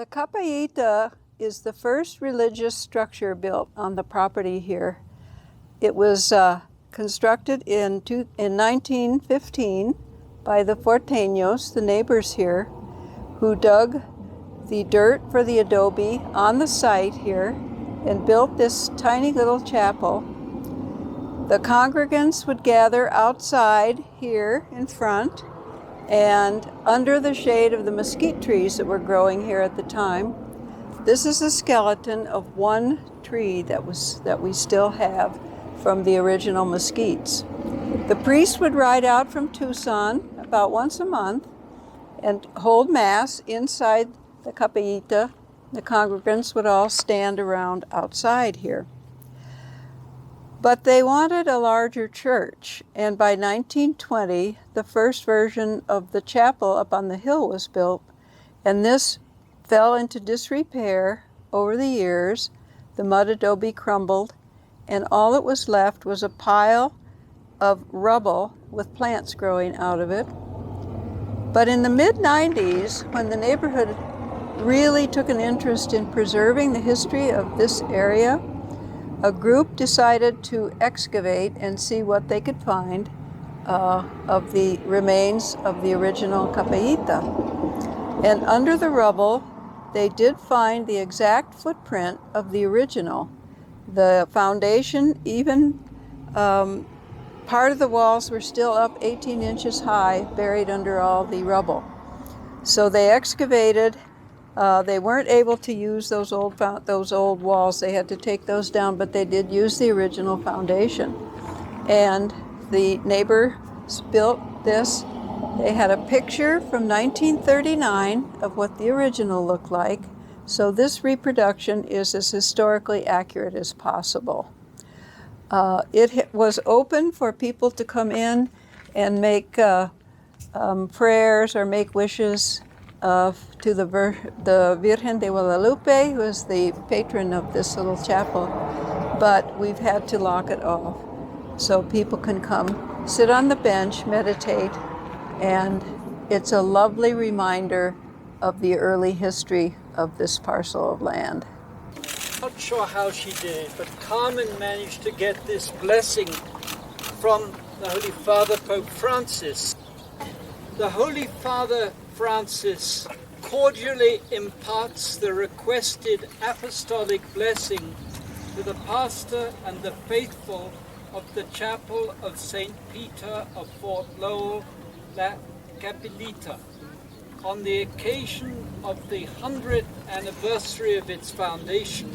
The Capillita is the first religious structure built on the property here. It was constructed in 1915 by the Fuerteños, the neighbors here, who dug the dirt for the adobe on the site here and built this tiny little chapel. The congregants would gather outside here in front and under the shade of the mesquite trees that were growing here at the time. This is a skeleton of one tree that we still have from the original mesquites. The priest would ride out from Tucson about once a month and hold mass inside the Capillita. The congregants would all stand around outside here. But they wanted a larger church, and by 1920, the first version of the chapel up on the hill was built, and this fell into disrepair over the years. The mud adobe crumbled, and all that was left was a pile of rubble with plants growing out of it. But in the mid-90s, when the neighborhood really took an interest in preserving the history of this area, a group decided to excavate and see what they could find of the remains of the original Capillita. And under the rubble, they did find the exact footprint of the original. The foundation, even part of the walls were still up 18 inches high, buried under all the rubble. So they excavated. They weren't able to use those old walls. They had to take those down, but they did use the original foundation. And the neighbors built this. They had a picture from 1939 of what the original looked like. So this reproduction is as historically accurate as possible. It was open for people to come in and make prayers or make wishes to the Virgen de Guadalupe, who is the patron of this little chapel, but we've had to lock it off. So people can come sit on the bench, meditate, and it's a lovely reminder of the early history of this parcel of land. Not sure how she did it, but Carmen managed to get this blessing from the Holy Father, Pope Francis. The Holy Father Francis cordially imparts the requested apostolic blessing to the pastor and the faithful of the chapel of St. Peter of Fort Lowell, La Capillita, on the occasion of the 100th anniversary of its foundation